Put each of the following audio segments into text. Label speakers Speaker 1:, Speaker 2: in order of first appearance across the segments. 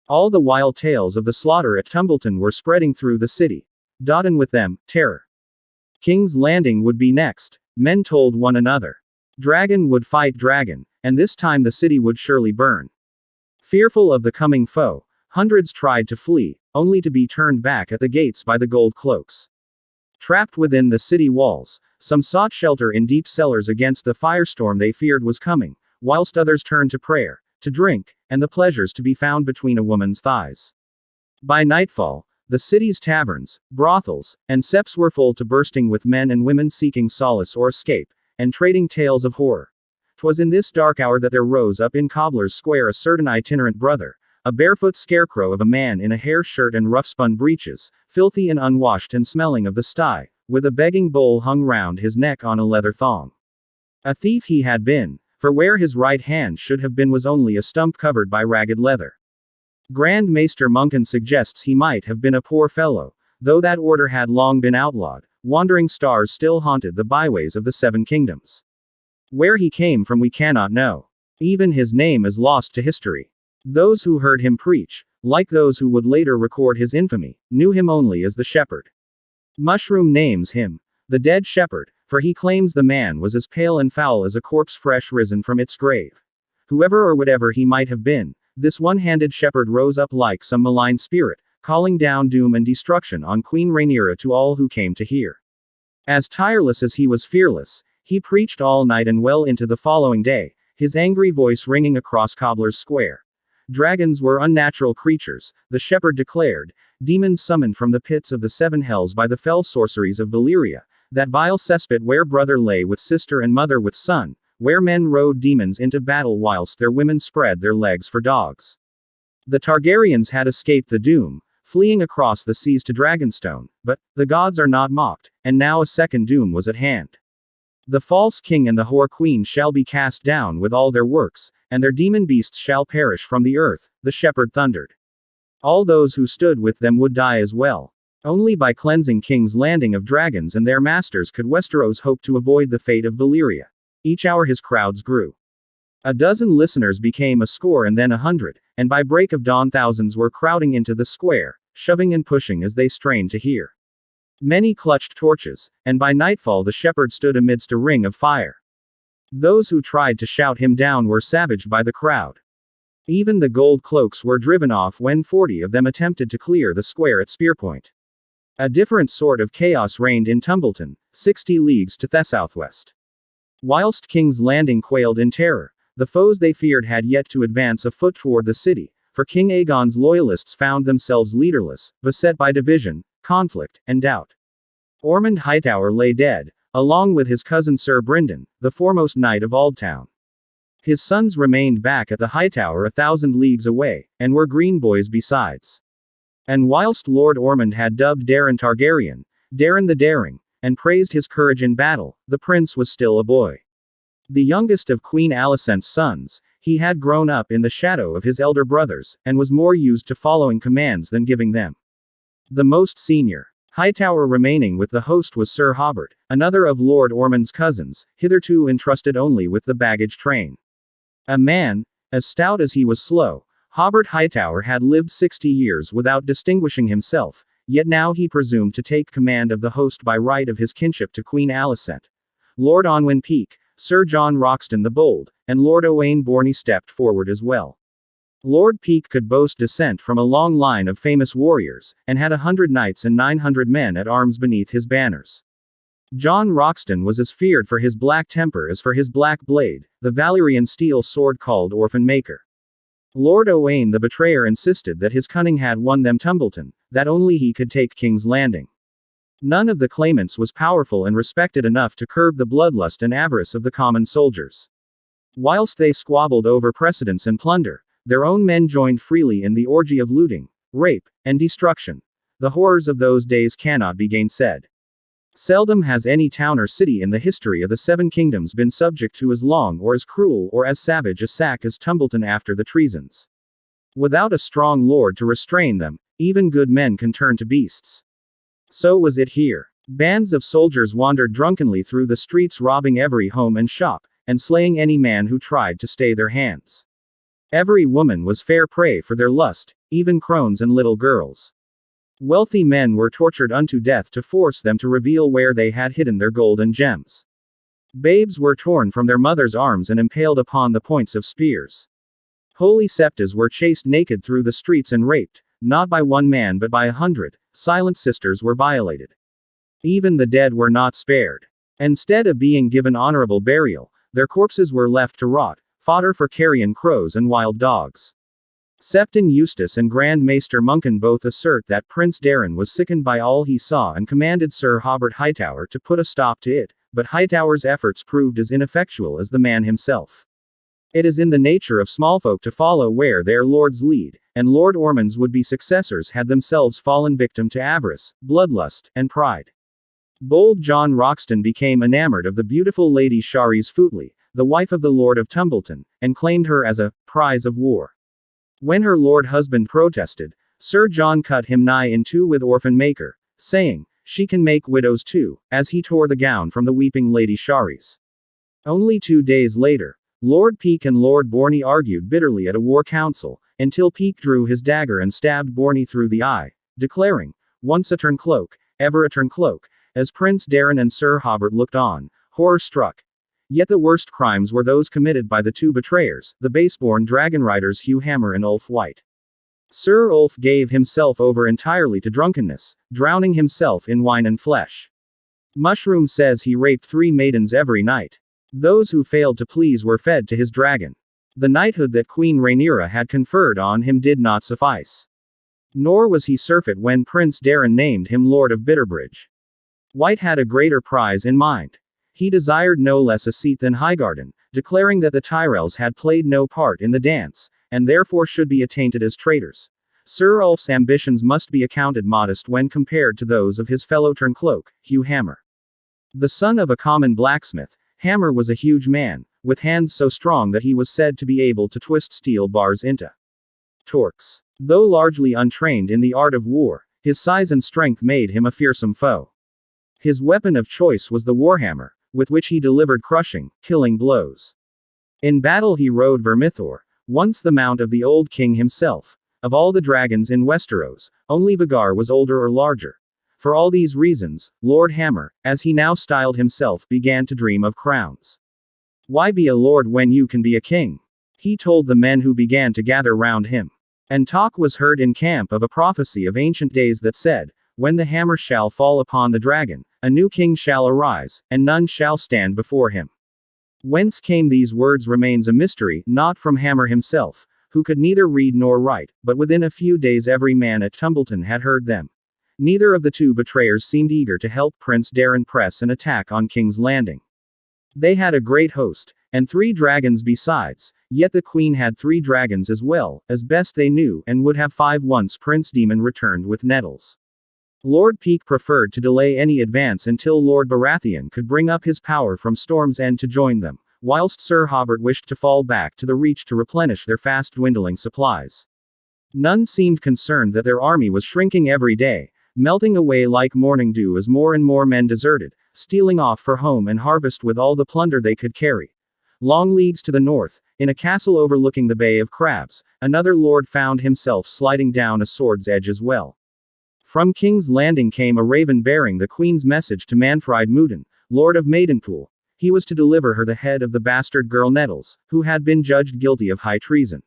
Speaker 1: All the wild tales of the slaughter at Tumbleton were spreading through the city. And with them, terror. King's Landing would be next, men told one another. Dragon would fight dragon, and this time the city would surely burn. Fearful of the coming foe, hundreds tried to flee, only to be turned back at the gates by the gold cloaks. Trapped within the city walls, some sought shelter in deep cellars against the firestorm they feared was coming, whilst others turned to prayer, to drink, and the pleasures to be found between a woman's thighs. By nightfall, the city's taverns, brothels, and seps were full to bursting with men and women seeking solace or escape, and trading tales of horror. 'Twas in this dark hour that there rose up in Cobbler's Square a certain itinerant brother, a barefoot scarecrow of a man in a hair shirt and rough-spun breeches, filthy and unwashed and smelling of the sty, with a begging bowl hung round his neck on a leather thong. A thief he had been, for where his right hand should have been was only a stump covered by ragged leather. Grand Maester Munkin suggests he might have been a poor fellow, though that order had long been outlawed. Wandering stars still haunted the byways of the Seven Kingdoms. Where he came from we cannot know. Even his name is lost to history. Those who heard him preach, like those who would later record his infamy, knew him only as the Shepherd. Mushroom names him the Dead Shepherd, for he claims the man was as pale and foul as a corpse fresh risen from its grave. Whoever or whatever he might have been, this one-handed shepherd rose up like some malign spirit, calling down doom and destruction on Queen Rhaenyra to all who came to hear. As tireless as he was fearless, he preached all night and well into the following day, his angry voice ringing across Cobbler's Square. Dragons were unnatural creatures, the shepherd declared, demons summoned from the pits of the seven hells by the fell sorceries of Valyria, that vile cesspit where brother lay with sister and mother with son, where men rode demons into battle whilst their women spread their legs for dogs. The Targaryens had escaped the doom, fleeing across the seas to Dragonstone, but the gods are not mocked, and now a second doom was at hand. The false king and the whore queen shall be cast down with all their works, and their demon beasts shall perish from the earth, the shepherd thundered. All those who stood with them would die as well. Only by cleansing King's Landing of dragons and their masters could Westeros hope to avoid the fate of Valyria. Each hour his crowds grew. A dozen listeners became a score and then 100, and by break of dawn thousands were crowding into the square, shoving and pushing as they strained to hear. Many clutched torches, and by nightfall the shepherd stood amidst a ring of fire. Those who tried to shout him down were savaged by the crowd. Even the gold cloaks were driven off when 40 of them attempted to clear the square at spearpoint. A different sort of chaos reigned in Tumbleton, 60 leagues to the southwest. Whilst King's Landing quailed in terror, the foes they feared had yet to advance a foot toward the city, for King Aegon's loyalists found themselves leaderless, beset by division, conflict, and doubt. Ormond Hightower lay dead, along with his cousin Sir Brynden, the foremost knight of Aldtown. His sons remained back at the Hightower 1,000 leagues away, and were green boys besides. And whilst Lord Ormond had dubbed Daeron Targaryen, Daeron the Daring, and praised his courage in battle, the prince was still a boy. The youngest of Queen Alicent's sons, he had grown up in the shadow of his elder brothers, and was more used to following commands than giving them. The most senior Hightower remaining with the host was Sir Hobart, another of Lord Ormond's cousins, hitherto entrusted only with the baggage train. A man, as stout as he was slow, Hobart Hightower had lived 60 years without distinguishing himself, yet now he presumed to take command of the host by right of his kinship to Queen Alicent. Lord Onwyn Peake, Sir John Roxton the Bold, and Lord Owain Borney stepped forward as well. Lord Peake could boast descent from a long line of famous warriors, and had 100 knights and 900 men at arms beneath his banners. John Roxton was as feared for his black temper as for his black blade, the Valyrian steel sword called Orphan Maker. Lord Owain the Betrayer insisted that his cunning had won them Tumbleton, that only he could take King's Landing. None of the claimants was powerful and respected enough to curb the bloodlust and avarice of the common soldiers. Whilst they squabbled over precedence and plunder, their own men joined freely in the orgy of looting, rape, and destruction. The horrors of those days cannot be gainsaid. Seldom has any town or city in the history of the Seven Kingdoms been subject to as long or as cruel or as savage a sack as Tumbleton after the treasons. Without a strong lord to restrain them, even good men can turn to beasts. So was it here. Bands of soldiers wandered drunkenly through the streets, robbing every home and shop, and slaying any man who tried to stay their hands. Every woman was fair prey for their lust, even crones and little girls. Wealthy men were tortured unto death to force them to reveal where they had hidden their gold and gems. Babes were torn from their mothers' arms and impaled upon the points of spears. Holy septas were chased naked through the streets and raped, not by one man but by 100. Silent sisters were violated. Even the dead were not spared. Instead of being given honorable burial, their corpses were left to rot, fodder for carrion crows and wild dogs. Septon Eustace and Grand Maester Munkin both assert that Prince Darren was sickened by all he saw and commanded Sir Hobart Hightower to put a stop to it, but Hightower's efforts proved as ineffectual as the man himself. It is in the nature of smallfolk to follow where their lords lead, and Lord Ormond's would-be successors had themselves fallen victim to avarice, bloodlust, and pride. Bold John Roxton became enamored of the beautiful Lady Shares Footley, the wife of the Lord of Tumbleton, and claimed her as a prize of war. When her lord husband protested, Sir John cut him nigh in two with orphan maker, saying, "She can make widows too," as he tore the gown from the weeping Lady Shares. Only 2 days later, Lord Peake and Lord Borny argued bitterly at a war council, until Peake drew his dagger and stabbed Borny through the eye, declaring, "Once a turncloak, ever a turncloak," as Prince Darren and Sir Hobart looked on, horror-struck. Yet the worst crimes were those committed by the two betrayers, the base-born dragon riders Hugh Hammer and Ulf White. Sir Ulf gave himself over entirely to drunkenness, drowning himself in wine and flesh. Mushroom says he raped 3 maidens every night. Those who failed to please were fed to his dragon. The knighthood that Queen Rhaenyra had conferred on him did not suffice. Nor was he surfeit when Prince Darren named him Lord of Bitterbridge. White had a greater prize in mind. He desired no less a seat than Highgarden, declaring that the Tyrells had played no part in the dance, and therefore should be attainted as traitors. Sir Ulf's ambitions must be accounted modest when compared to those of his fellow turncloak, Hugh Hammer. The son of a common blacksmith, Hammer was a huge man, with hands so strong that he was said to be able to twist steel bars into torques. Though largely untrained in the art of war, his size and strength made him a fearsome foe. His weapon of choice was the warhammer, with which he delivered crushing, killing blows. In battle he rode Vermithor, once the mount of the old king himself. Of all the dragons in Westeros, only Vhagar was older or larger. For all these reasons, Lord Hammer, as he now styled himself, began to dream of crowns. "Why be a lord when you can be a king?" he told the men who began to gather round him. And talk was heard in camp of a prophecy of ancient days that said, "When the hammer shall fall upon the dragon, a new king shall arise, and none shall stand before him." Whence came these words remains a mystery, not from Hammer himself, who could neither read nor write, but within a few days every man at Tumbleton had heard them. Neither of the two betrayers seemed eager to help Prince Darren press an attack on King's Landing. They had a great host, and 3 dragons besides, yet the Queen had 3 dragons as well, as best they knew, and would have 5 once Prince Daemon returned with Nettles. Lord Peake preferred to delay any advance until Lord Baratheon could bring up his power from Storm's End to join them, whilst Sir Hobart wished to fall back to the Reach to replenish their fast-dwindling supplies. None seemed concerned that their army was shrinking every day, melting away like morning dew as more and more men deserted, stealing off for home and harvest with all the plunder they could carry. Long leagues to the north, in a castle overlooking the Bay of Crabs, another lord found himself sliding down a sword's edge as well. From King's Landing came a raven bearing the Queen's message to Manfred Mooden, Lord of Maidenpool. He was to deliver her the head of the bastard girl Nettles, who had been judged guilty of high treason.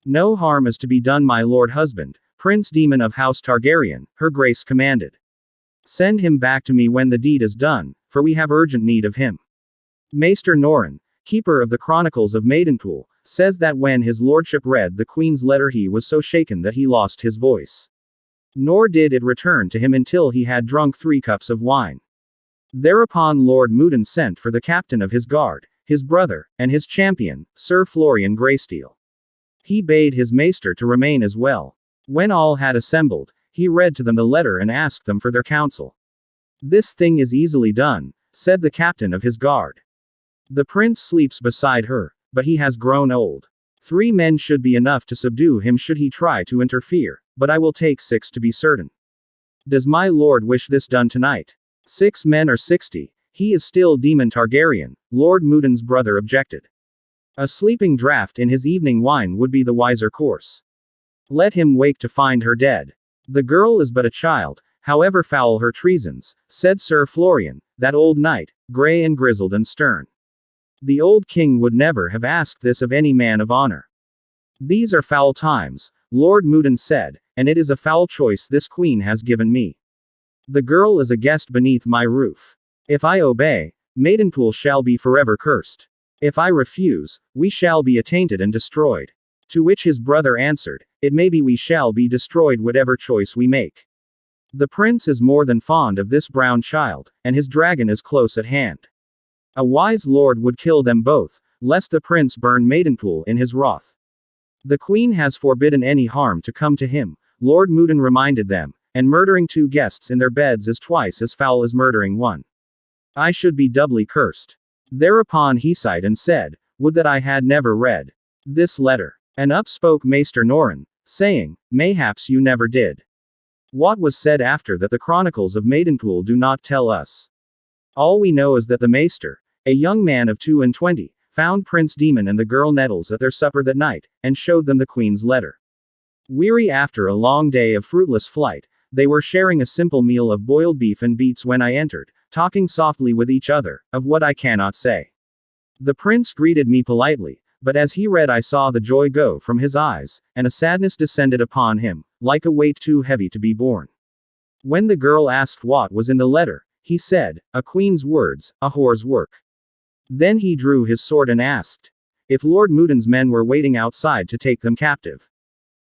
Speaker 1: "No harm is to be done my lord husband, Prince Daemon of House Targaryen," her grace commanded. "Send him back to me when the deed is done, for we have urgent need of him." Maester Norrin, keeper of the Chronicles of Maidenpool, says that when his lordship read the Queen's letter he was so shaken that he lost his voice. Nor did it return to him until he had drunk 3 cups of wine. Thereupon Lord Mooden sent for the captain of his guard, his brother, and his champion, Sir Florian Greysteel. He bade his maester to remain as well. When all had assembled, he read to them the letter and asked them for their counsel. "This thing is easily done," said the captain of his guard. "The prince sleeps beside her, but he has grown old. 3 men should be enough to subdue him should he try to interfere, but I will take 6 to be certain." "Does my lord wish this done tonight?" "6 men or 60, he is still Daemon Targaryen," Lord Mooden's brother objected. "A sleeping draught in his evening wine would be the wiser course." Let him wake to find her dead. The girl is but a child, however foul her treasons, said Sir Florian, that old knight, grey and grizzled and stern. The old king would never have asked this of any man of honor. These are foul times, Lord Mudden said, and it is a foul choice this queen has given me. The girl is a guest beneath my roof. If I obey, Maidenpool shall be forever cursed. If I refuse, we shall be attainted and destroyed. To which his brother answered, it may be we shall be destroyed whatever choice we make. The prince is more than fond of this brown child, and his dragon is close at hand. A wise lord would kill them both, lest the prince burn Maidenpool in his wrath. The queen has forbidden any harm to come to him, Lord Mudden reminded them, and murdering 2 guests in their beds is twice as foul as murdering 1. I should be doubly cursed. Thereupon he sighed and said, would that I had never read this letter. And up spoke Maester Norrin, saying, mayhaps you never did. What was said after that the chronicles of Maidenpool do not tell us. All we know is that the maester, a young man of 22, found Prince Daemon and the girl Nettles at their supper that night, and showed them the queen's letter. Weary after a long day of fruitless flight, they were sharing a simple meal of boiled beef and beets when I entered, talking softly with each other, of what I cannot say. The prince greeted me politely, but as he read I saw the joy go from his eyes, and a sadness descended upon him, like a weight too heavy to be borne. When the girl asked what was in the letter, he said, a queen's words, a whore's work. Then he drew his sword and asked if Lord Mudden's men were waiting outside to take them captive.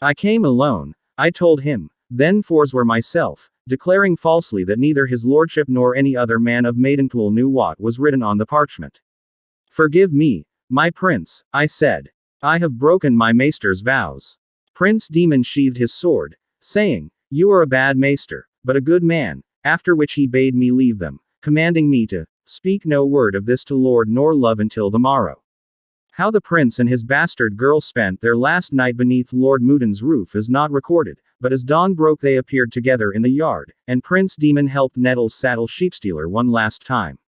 Speaker 1: I came alone, I told him, then forswore myself, declaring falsely that neither his lordship nor any other man of Maidenpool knew what was written on the parchment. Forgive me, my prince, I said. I have broken my maester's vows. Prince Daemon sheathed his sword, saying, you are a bad maester, but a good man, after which he bade me leave them, commanding me to speak no word of this to Lord nor love until the morrow. How the prince and his bastard girl spent their last night beneath Lord Mudden's roof is not recorded, but as dawn broke they appeared together in the yard, and Prince Daemon helped Nettles saddle Sheepstealer one last time.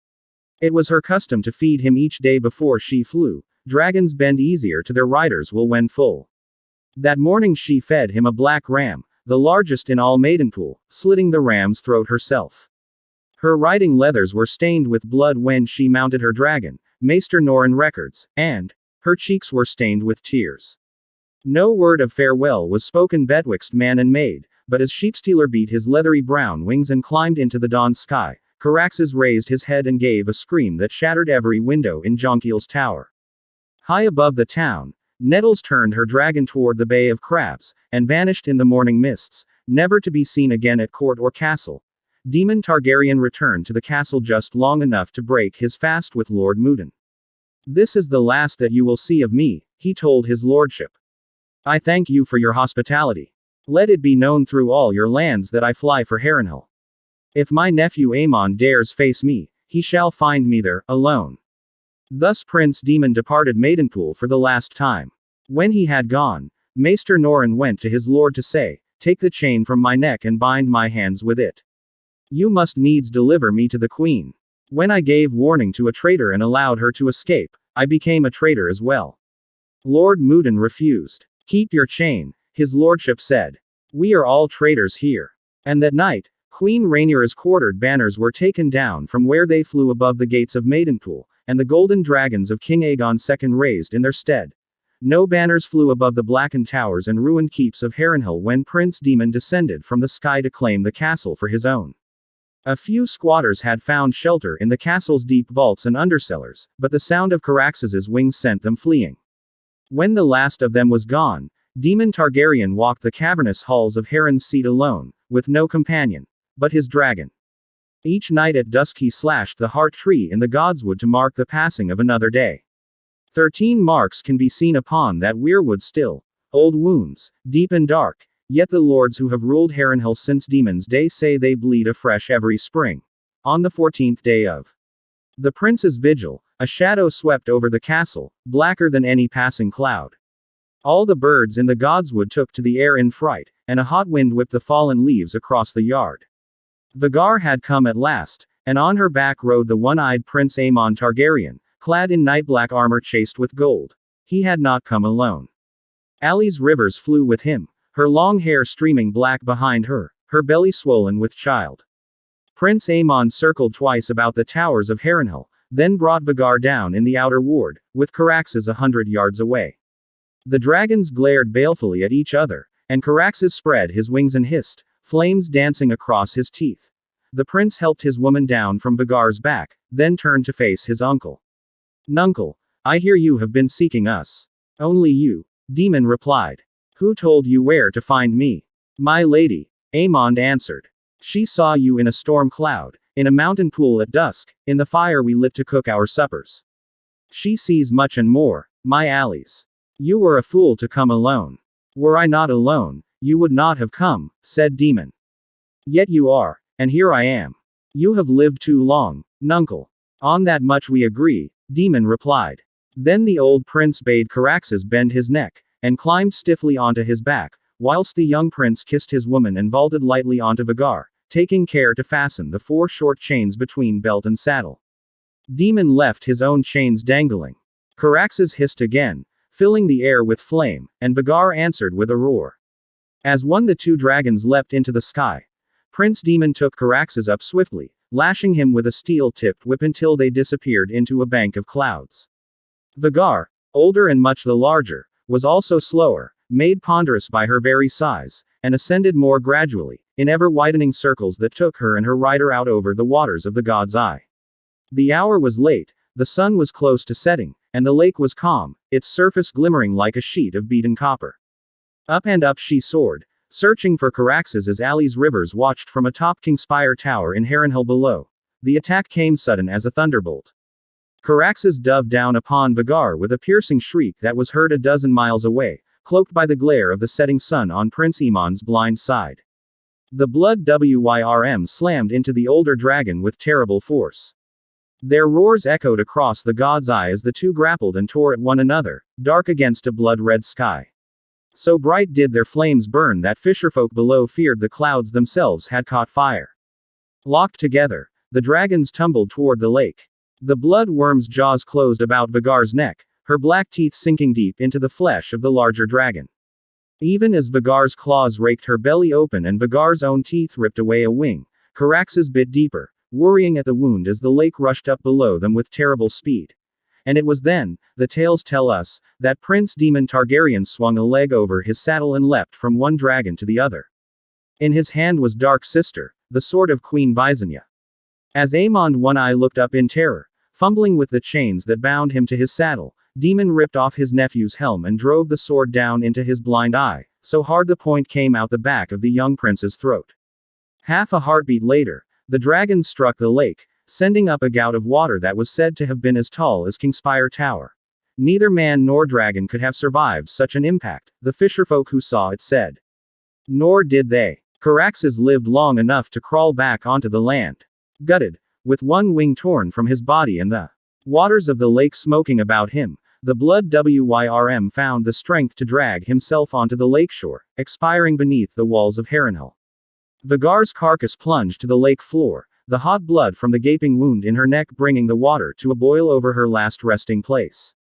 Speaker 1: It was her custom to feed him each day before she flew. Dragons bend easier to their riders will when full. That morning she fed him a black ram, the largest in all Maidenpool, slitting the ram's throat herself. Her riding leathers were stained with blood when she mounted her dragon, Maester Norrin records, and her cheeks were stained with tears. No word of farewell was spoken betwixt man and maid, but as Sheepstealer beat his leathery brown wings and climbed into the dawn sky, Caraxes raised his head and gave a scream that shattered every window in Jonquil's tower. High above the town, Nettles turned her dragon toward the Bay of Crabs, and vanished in the morning mists, never to be seen again at court or castle. Daemon Targaryen returned to the castle just long enough to break his fast with Lord Mudden. This is the last that you will see of me, he told his lordship. I thank you for your hospitality. Let it be known through all your lands that I fly for Harrenhal. If my nephew Aemon dares face me, he shall find me there, alone. Thus Prince Daemon departed Maidenpool for the last time. When he had gone, Maester Norrin went to his lord to say, take the chain from my neck and bind my hands with it. You must needs deliver me to the queen. When I gave warning to a traitor and allowed her to escape, I became a traitor as well. Lord Mudden refused. Keep your chain, his lordship said. We are all traitors here. And that night, Queen Rhaenyra's quartered banners were taken down from where they flew above the gates of Maidenpool, and the golden dragons of King Aegon II raised in their stead. No banners flew above the blackened towers and ruined keeps of Harrenhal when Prince Daemon descended from the sky to claim the castle for his own. A few squatters had found shelter in the castle's deep vaults and undercellars, but the sound of Caraxes's wings sent them fleeing. When the last of them was gone, Daemon Targaryen walked the cavernous halls of Harren's seat alone, with no companion but his dragon. Each night at dusk he slashed the heart tree in the godswood to mark the passing of another day. 13 marks can be seen upon that weirwood still, old wounds, deep and dark, yet the lords who have ruled Harrenhal since Daemon's day say they bleed afresh every spring. On the 14th day of the prince's vigil, a shadow swept over the castle, blacker than any passing cloud. All the birds in the godswood took to the air in fright, and a hot wind whipped the fallen leaves across the yard. Vhagar had come at last, and on her back rode the one-eyed Prince Aemon Targaryen, clad in night-black armor chased with gold. He had not come alone. Ali's rivers flew with him, her long hair streaming black behind her, her belly swollen with child. Prince Aemon circled twice about the towers of Harrenhal, then brought Vhagar down in the outer ward, with Caraxes 100 yards away. The dragons glared balefully at each other, and Caraxes spread his wings and hissed, flames dancing across his teeth. The prince helped his woman down from Vhagar's back, then turned to face his uncle. "Nuncle, I hear you have been seeking us." "Only you," Daemon replied. "Who told you where to find me?" "My lady," Aemond answered. "She saw you in a storm cloud, in a mountain pool at dusk, in the fire we lit to cook our suppers. She sees much and more, my allies. You were a fool to come alone." "Were I not alone, you would not have come," said Daemon. "Yet you are, and here I am. You have lived too long, nuncle." "On that much we agree," Daemon replied. Then the old prince bade Caraxes bend his neck, and climbed stiffly onto his back, whilst the young prince kissed his woman and vaulted lightly onto Vhagar, taking care to fasten the 4 short chains between belt and saddle. Daemon left his own chains dangling. Caraxes hissed again, filling the air with flame, and Vhagar answered with a roar. As one the 2 dragons leapt into the sky. Prince Daemon took Caraxes up swiftly, lashing him with a steel-tipped whip until they disappeared into a bank of clouds. Vhagar, older and much the larger, was also slower, made ponderous by her very size, and ascended more gradually, in ever-widening circles that took her and her rider out over the waters of the God's Eye. The hour was late, the sun was close to setting, and the lake was calm, its surface glimmering like a sheet of beaten copper. Up and up she soared, searching for Caraxes as Ali's rivers watched from atop Kingspire Tower in Harrenhal below. The attack came sudden as a thunderbolt. Caraxes dove down upon Vhagar with a piercing shriek that was heard a dozen miles away, cloaked by the glare of the setting sun on Prince Aemon's blind side. The blood wyrm slammed into the older dragon with terrible force. Their roars echoed across the God's Eye as the 2 grappled and tore at one another, dark against a blood-red sky. So bright did their flames burn that fisherfolk below feared the clouds themselves had caught fire. Locked together, the dragons tumbled toward the lake. The blood worm's jaws closed about Vhagar's neck, her black teeth sinking deep into the flesh of the larger dragon. Even as Vhagar's claws raked her belly open and Vhagar's own teeth ripped away a wing, Caraxes bit deeper, worrying at the wound as the lake rushed up below them with terrible speed. And it was then, the tales tell us, that Prince Daemon Targaryen swung a leg over his saddle and leapt from one dragon to the other. In his hand was Dark Sister, the sword of Queen Visenya. As Aemond One Eye looked up in terror, fumbling with the chains that bound him to his saddle, Daemon ripped off his nephew's helm and drove the sword down into his blind eye, so hard the point came out the back of the young prince's throat. Half a heartbeat later, the dragons struck the lake, sending up a gout of water that was said to have been as tall as Kingspire Tower. Neither man nor dragon could have survived such an impact, the fisherfolk who saw it said. Nor did they. Caraxes lived long enough to crawl back onto the land. Gutted, with one wing torn from his body and the waters of the lake smoking about him, the blood wyrm found the strength to drag himself onto the lakeshore, expiring beneath the walls of Harrenhal. Vhagar's carcass plunged to the lake floor, the hot blood from the gaping wound in her neck bringing the water to a boil over her last resting place.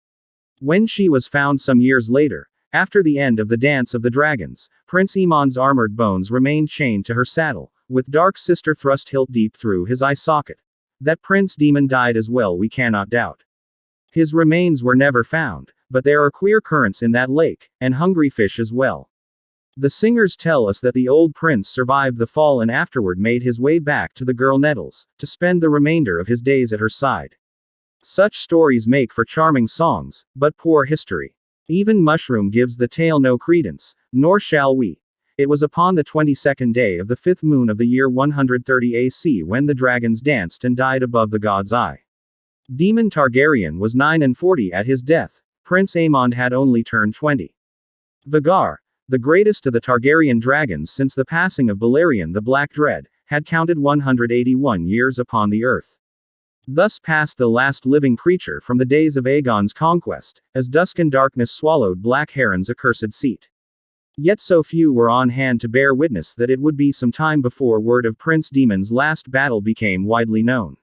Speaker 1: When she was found some years later, after the end of the Dance of the Dragons, Prince Aemon's armored bones remained chained to her saddle, with Dark Sister thrust hilt deep through his eye socket. That Prince Daemon died as well we cannot doubt. His remains were never found, but there are queer currents in that lake, and hungry fish as well. The singers tell us that the old prince survived the fall and afterward made his way back to the girl Nettles, to spend the remainder of his days at her side. Such stories make for charming songs, but poor history. Even Mushroom gives the tale no credence, nor shall we. It was upon the 22nd day of the 5th moon of the year 130 AC when the dragons danced and died above the God's Eye. Daemon Targaryen was 49 at his death, Prince Aemond had only turned 20. Vhagar, the greatest of the Targaryen dragons since the passing of Balerion the Black Dread, had counted 181 years upon the earth. Thus passed the last living creature from the days of Aegon's conquest, as dusk and darkness swallowed Black Heron's accursed seat. Yet so few were on hand to bear witness that it would be some time before word of Prince Daemon's last battle became widely known.